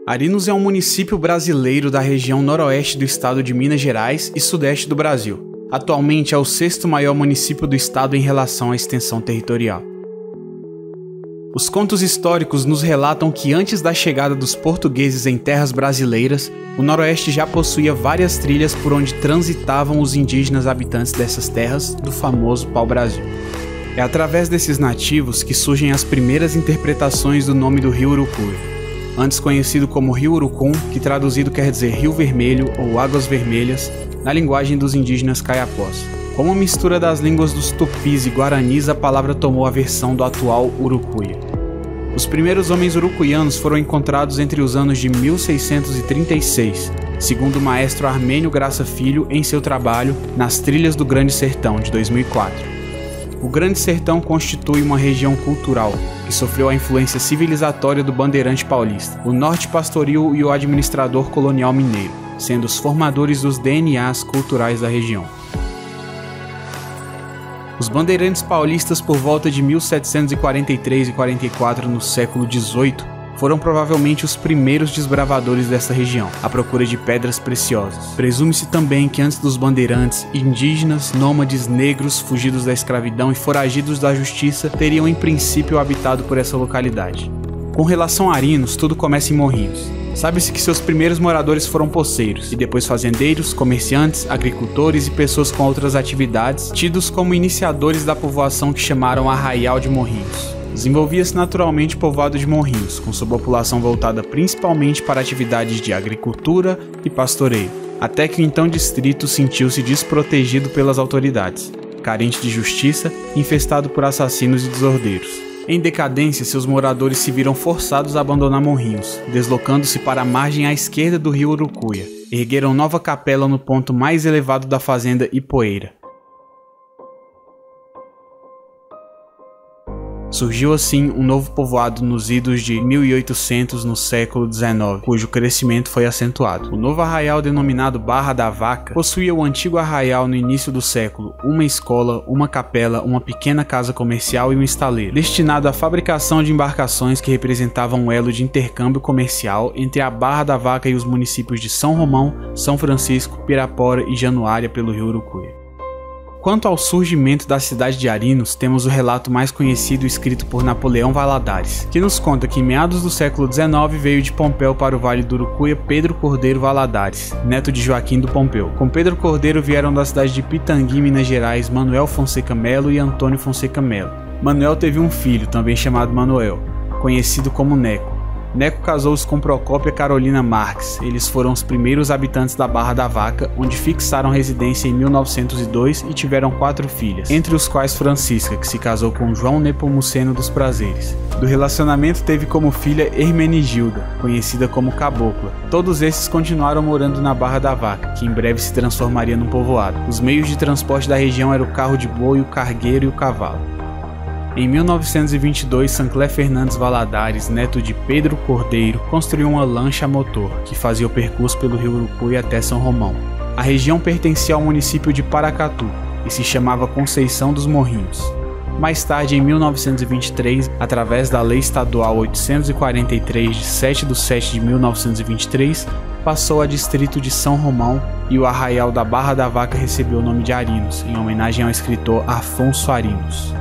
Arinos é um município brasileiro da região noroeste do estado de Minas Gerais e sudeste do Brasil. Atualmente é o 6º maior município do estado em relação à extensão territorial. Os contos históricos nos relatam que antes da chegada dos portugueses em terras brasileiras, o noroeste já possuía várias trilhas por onde transitavam os indígenas habitantes dessas terras do famoso pau-brasil. É através desses nativos que surgem as primeiras interpretações do nome do rio Urucuia. Antes conhecido como Rio Urucum, que traduzido quer dizer Rio Vermelho ou Águas Vermelhas, na linguagem dos indígenas caiapós. Com uma mistura das línguas dos tupis e guaranis, a palavra tomou a versão do atual Urucuia. Os primeiros homens urucuianos foram encontrados entre os anos de 1636, segundo o maestro Armênio Graça Filho em seu trabalho Nas Trilhas do Grande Sertão, de 2004. O Grande Sertão constitui uma região cultural que sofreu a influência civilizatória do bandeirante paulista, o norte pastoril e o administrador colonial mineiro, sendo os formadores dos DNAs culturais da região. Os bandeirantes paulistas, por volta de 1743 e 44 no século XVIII, foram provavelmente os primeiros desbravadores dessa região, à procura de pedras preciosas. Presume-se também que antes dos bandeirantes, indígenas, nômades, negros, fugidos da escravidão e foragidos da justiça teriam em princípio habitado por essa localidade. Com relação a arinos, tudo começa em Morrinhos. Sabe-se que seus primeiros moradores foram poceiros, e depois fazendeiros, comerciantes, agricultores e pessoas com outras atividades, tidos como iniciadores da povoação que chamaram Arraial de Morrinhos. Desenvolvia-se naturalmente o povoado de Morrinhos, com sua população voltada principalmente para atividades de agricultura e pastoreio, até que o então distrito sentiu-se desprotegido pelas autoridades, carente de justiça e infestado por assassinos e desordeiros. Em decadência, seus moradores se viram forçados a abandonar Morrinhos, deslocando-se para a margem à esquerda do rio Urucuia. Ergueram nova capela no ponto mais elevado da fazenda Ipoeira. Surgiu assim um novo povoado nos idos de 1800 no século XIX, cujo crescimento foi acentuado. O novo arraial, denominado Barra da Vaca, possuía o antigo arraial no início do século, uma escola, uma capela, uma pequena casa comercial e um estaleiro, destinado à fabricação de embarcações que representavam um elo de intercâmbio comercial entre a Barra da Vaca e os municípios de São Romão, São Francisco, Pirapora e Januária pelo rio Urucuia. Quanto ao surgimento da cidade de Arinos, temos o relato mais conhecido escrito por Napoleão Valadares, que nos conta que em meados do século XIX veio de Pompéu para o Vale do Urucuia Pedro Cordeiro Valadares, neto de Joaquim do Pompéu. Com Pedro Cordeiro vieram da cidade de Pitangui, Minas Gerais, Manuel Fonseca Melo e Antônio Fonseca Melo. Manuel teve um filho, também chamado Manuel, conhecido como Neco. Neco casou-se com Procópia Carolina Marques. Eles foram os primeiros habitantes da Barra da Vaca, onde fixaram residência em 1902 e tiveram 4 filhas, entre os quais Francisca, que se casou com João Nepomuceno dos Prazeres. Do relacionamento teve como filha Hermenegilda, conhecida como Cabocla. Todos esses continuaram morando na Barra da Vaca, que em breve se transformaria num povoado. Os meios de transporte da região eram o carro de boi, o cargueiro e o cavalo. Em 1922, Sancler Fernandes Valadares, neto de Pedro Cordeiro, construiu uma lancha a motor, que fazia o percurso pelo rio Urucuia até São Romão. A região pertencia ao município de Paracatu e se chamava Conceição dos Morrinhos. Mais tarde, em 1923, através da Lei Estadual 843 de 7/7 de 1923, passou a distrito de São Romão e o arraial da Barra da Vaca recebeu o nome de Arinos, em homenagem ao escritor Afonso Arinos.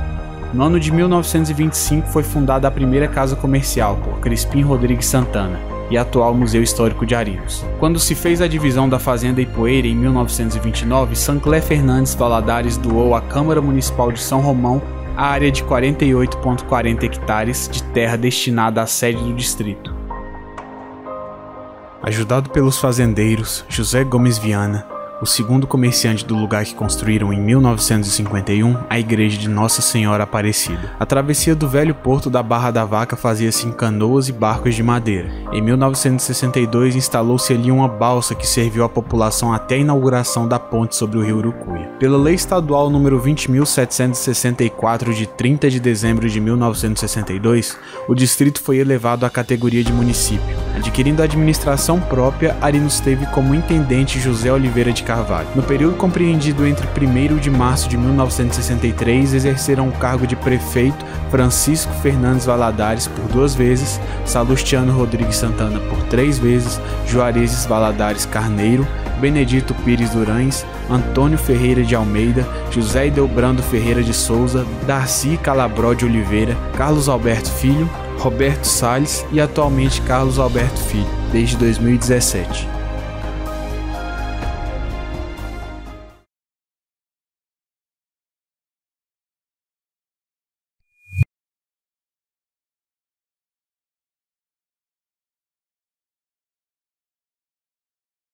No ano de 1925 foi fundada a primeira casa comercial por Crispim Rodrigues Santana e atual Museu Histórico de Arinos. Quando se fez a divisão da Fazenda Ipoeira em 1929, Sancler Fernandes Valadares doou à Câmara Municipal de São Romão a área de 48,40 hectares de terra destinada à sede do distrito. Ajudado pelos fazendeiros José Gomes Viana, o segundo comerciante do lugar que construíram em 1951 a igreja de Nossa Senhora Aparecida. A travessia do velho porto da Barra da Vaca fazia-se em canoas e barcos de madeira. Em 1962 instalou-se ali uma balsa que serviu à população até a inauguração da ponte sobre o rio Urucuia. Pela Lei Estadual número 20.764 de 30 de dezembro de 1962, o distrito foi elevado à categoria de município. Adquirindo a administração própria, Arinos teve como intendente José Oliveira de Carvalho. No período compreendido entre 1º de março de 1963, exerceram o cargo de prefeito Francisco Fernandes Valadares por 2 vezes, Salustiano Rodrigues Santana por 3 vezes, Juarezes Valadares Carneiro, Benedito Pires Durães, Antônio Ferreira de Almeida, José Ildebrando Ferreira de Souza, Darcy Calabró de Oliveira, Carlos Alberto Filho, Roberto Salles e atualmente Carlos Alberto Filho, desde 2017.